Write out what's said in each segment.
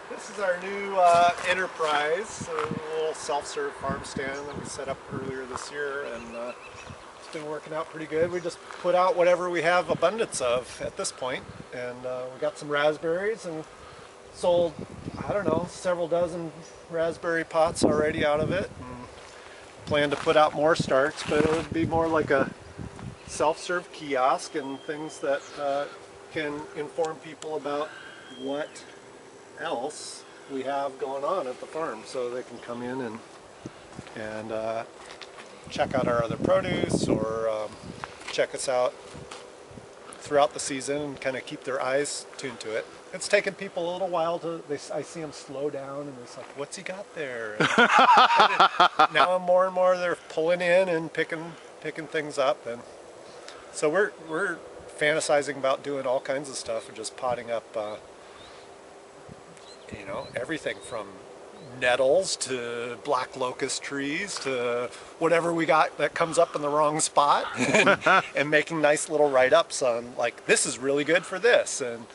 This is our new Enterprise, a little self-serve farm stand that we set up earlier this year, and it's been working out pretty good. We just put out whatever we have abundance of at this point, and we got some raspberries and sold, I don't know, several dozen raspberry pots already out of it, and plan to put out more starts, but it would be more like a self-serve kiosk and things that can inform people about what else we have going on at the farm, so they can come in and check out our other produce, or check us out throughout the season and kind of keep their eyes tuned to it. It's taken people a little while to, I see them slow down and it's like, what's he got there? And now more and more they're pulling in and picking things up, and so we're fantasizing about doing all kinds of stuff and just potting up you know, everything from nettles to black locust trees to whatever we got that comes up in the wrong spot, and making nice little write-ups on, like, this is really good for this, and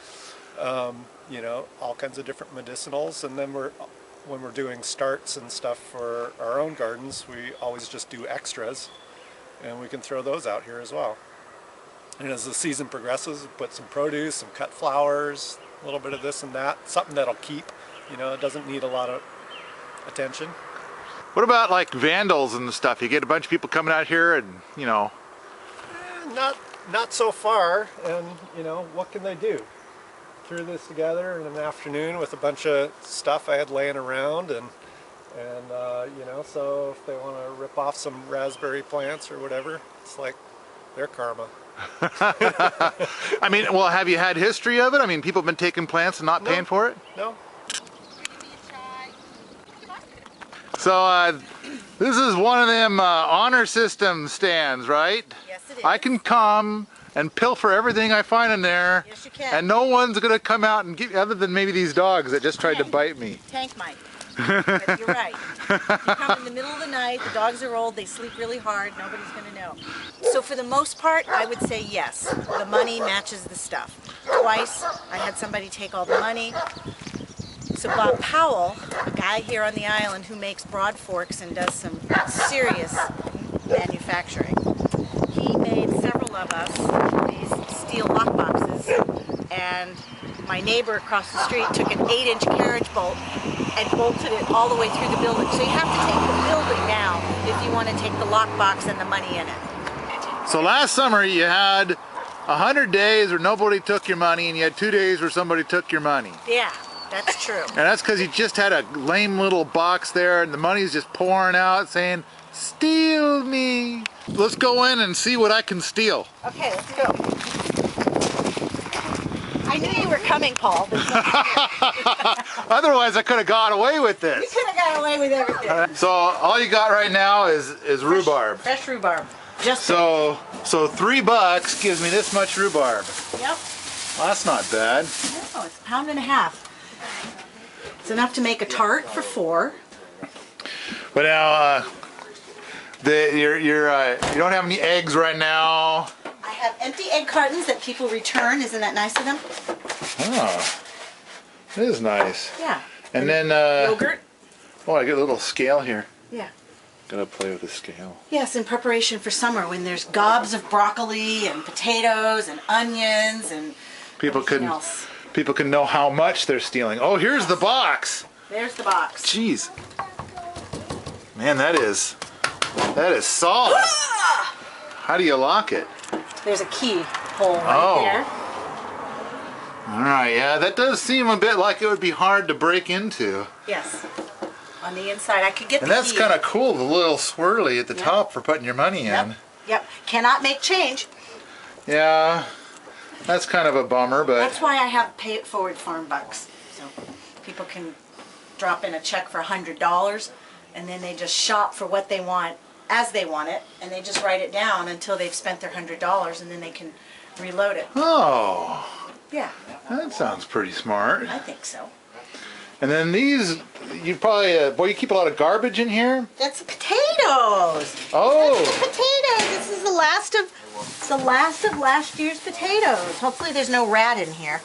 you know, all kinds of different medicinals. And then when we're doing starts and stuff for our own gardens, we always just do extras, and we can throw those out here as well. And as the season progresses, we put some produce, some cut flowers, a little bit of this and that, something that'll keep, you know, it doesn't need a lot of attention. What about like vandals and stuff? You get a bunch of people coming out here and, you know. Not so far, and you know, what can they do? Threw this together in an afternoon with a bunch of stuff I had laying around, and you know, so if they want to rip off some raspberry plants or whatever, it's like their karma. I mean, well, have you had history of it? I mean, people have been taking plants and not paying for it? No. So this is one of them honor system stands, right? Yes, it is. I can come and pilfer everything I find in there. Yes, you can. And no one's going to come out and give, other than maybe these dogs that just tried to bite me. Tank might. But you're right. You come in the middle of the night, the dogs are old, they sleep really hard, nobody's going to know. So for the most part, I would say yes. The money matches the stuff. Twice, I had somebody take all the money. So Bob Powell, a guy here on the island who makes broad forks and does some serious manufacturing, he made several of us these steel lock boxes, and my neighbor across the street took an 8-inch carriage bolt and bolted it all the way through the building. So you have to take the building now if you want to take the lockbox and the money in it. So last summer you had 100 days where nobody took your money, and you had 2 days where somebody took your money. Yeah, that's true. And that's because you just had a lame little box there, and the money's just pouring out saying, steal me. Let's go in and see what I can steal. Okay, let's go. I knew you were coming, Paul. Otherwise, I could have got away with You this. could have got away with everything. So all you got right now is rhubarb. Fresh rhubarb. Just So $3 gives me this much rhubarb. Yep. Well, that's not bad. No, it's a £1.50. It's enough to make a tart for 4. But now you don't have any eggs right now. I have empty egg cartons that people return. Isn't that nice of them? Oh, it is nice. Yeah. And then Yogurt? oh, I get a little scale here. Yeah. Gotta play with the scale. Yes, in preparation for summer when there's gobs of broccoli and potatoes and onions and People everything can else. people can know how much they're stealing. Oh, here's the box. There's the box. Jeez. Man, that is solid. Ah! How do you lock it? There's a key hole right there. Alright, yeah, that does seem a bit like it would be hard to break into. Yes. On the inside, I could get And the that's key. kind of cool, the little swirly at the top for putting your money in. Yep. Yep. Cannot make change. Yeah, that's kind of a bummer, but That's why I have pay it forward farm bucks. So people can drop in a check for $100 and then they just shop for what they want as they want it, and they just write it down until they've spent their $100, and then they can reload it. oh, Yeah, that sounds pretty smart. I think so. And then these, you probably, boy, you keep a lot of garbage in here? That's the potatoes. Oh. That's the potatoes. This is the last of last year's potatoes. Hopefully there's no rat in here.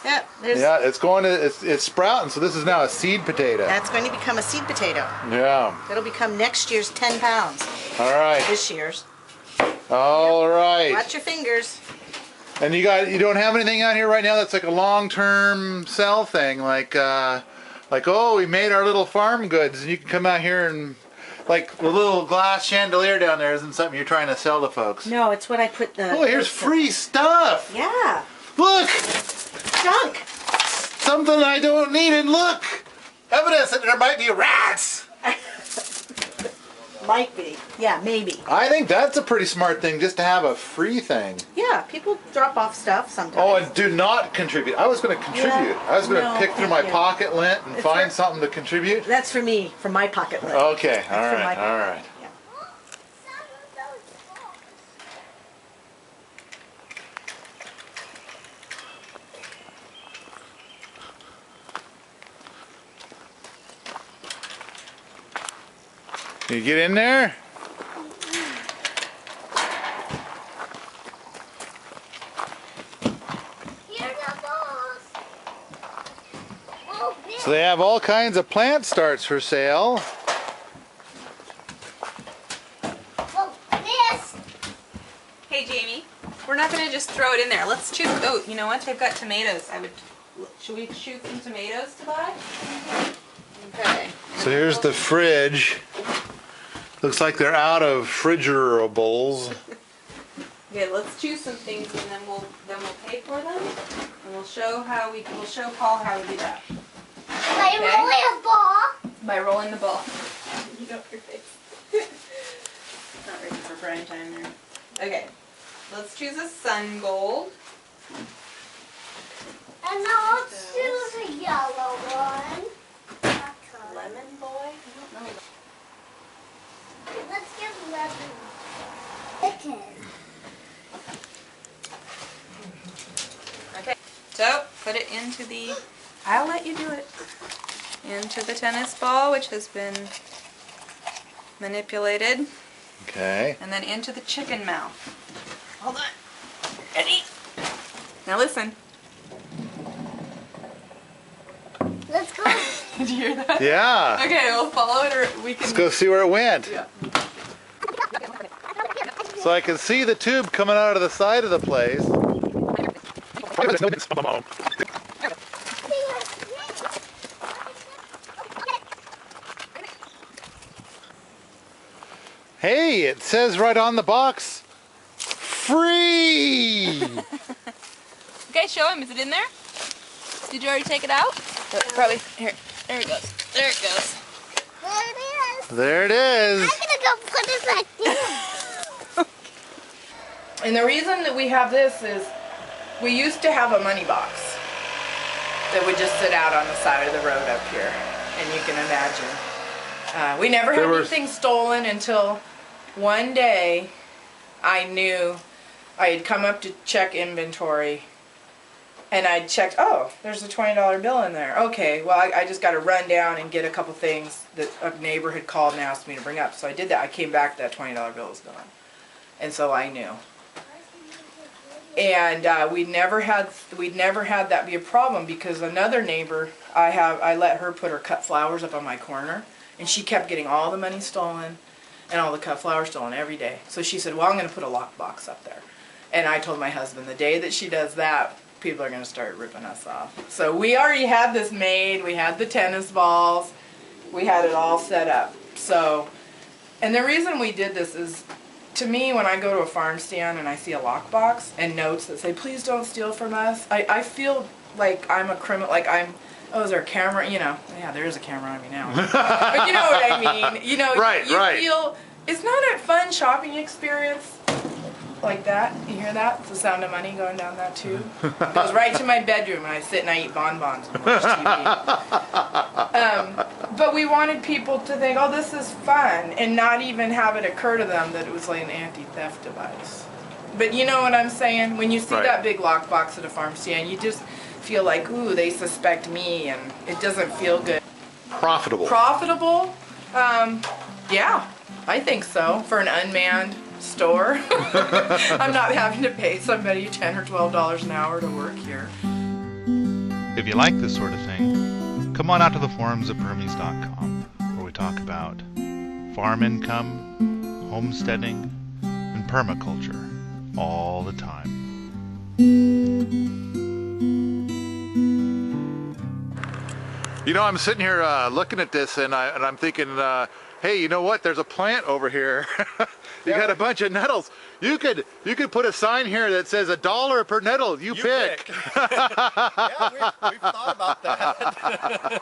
Yep. There's, Yeah, it's going to, it's sprouting, so this is now a seed potato. That's going to become a seed potato. Yeah. It'll become next year's 10 pounds. All right. This year's. All right. Watch your fingers. And you don't have anything out here right now that's like a long-term sell thing, like oh, we made our little farm goods, and you can come out here and like the little glass chandelier down there isn't something you're trying to sell to folks. No, it's what I put the. Oh, here's free stuff. Yeah. Look, Junk. something I don't need, and look, evidence that there might be rats. Might be. Yeah, maybe. I think that's a pretty smart thing, just to have a free thing. Yeah, people drop off stuff sometimes. Oh, and do not contribute. I was going to contribute. Yeah. I was going to No, pick through thank my you. pocket lint and find for- something to contribute. That's for me, from my pocket lint. Okay, all That's for my right, all pocket. right. Yeah. Can you get in there? So they have all kinds of plant starts for sale. Hey Jamie, we're not gonna just throw it in there. Let's choose. Oh, you know what? They've got tomatoes. Should we shoot some tomatoes to buy? Okay. So here's the fridge. Looks like they're out of refrigerables. Okay, let's choose some things and then we'll pay for them and we'll show Paul how we do that. By rolling a ball. By rolling the ball. You know your face. Not ready for prime time there. Okay, let's choose a sun gold. And now let's choose a yellow one. Lemon boy? I don't know. Let's get lemon. Chicken. Okay, so put it into the, I'll let you do it, into the tennis ball which has been manipulated, Okay. and then into the chicken mouth. Hold on. Ready? Now listen. Let's go. Did you hear that? Yeah. Okay, we'll follow it or we can... Let's go see where it went. Yeah. So I can see the tube coming out of the side of the place. Hey, it says right on the box, free! Okay, show him. Is it in there? Did you already take it out? Probably. Here. There it goes. There it goes. There it is. There it is. I'm gonna go put it back there. And the reason that we have this is we used to have a money box that would just sit out on the side of the road up here, and you can imagine. We never had anything stolen until one day I knew I had come up to check inventory and I'd checked, oh, there's a $20 bill in there. Okay, well, I just got to run down and get a couple things that a neighbor had called and asked me to bring up. So I did that. I came back, that $20 bill was gone. And so I knew. And we'd never had that be a problem because another neighbor, I let her put her cut flowers up on my corner, and she kept getting all the money stolen and all the cut flowers stolen every day. So she said, well, I'm going to put a lockbox up there. And I told my husband, the day that she does that, people are going to start ripping us off. So we already had this made. We had the tennis balls. We had it all set up. So, and the reason we did this is, to me, when I go to a farm stand and I see a lockbox and notes that say, please don't steal from us, I feel like I'm a criminal, like oh, is there a camera? You know, yeah, there is a camera on me now. But you know what I mean. You know, Right, you right. feel, it's not a fun shopping experience like that. You hear that? It's the sound of money going down that tube. It goes right to my bedroom and I sit and I eat bonbons and watch TV. But we wanted people to think, oh, this is fun, and not even have it occur to them that it was like an anti-theft device. But you know what I'm saying? When you see Right. that big lockbox at a farm stand, you just feel like, ooh, they suspect me, and it doesn't feel good. Profitable. Profitable? Yeah, I think so. For an unmanned store. I'm not having to pay somebody $10 or $12 an hour to work here. if you like this sort of thing, come on out to the forums at Permies.com, where we talk about farm income, homesteading, and permaculture all the time. You know, I'm sitting here looking at this, and I'm thinking, hey, you know what? There's a plant over here. You got a bunch of nettles. You could put a sign here that says $1 per nettle. You pick. Yeah, we've thought about that.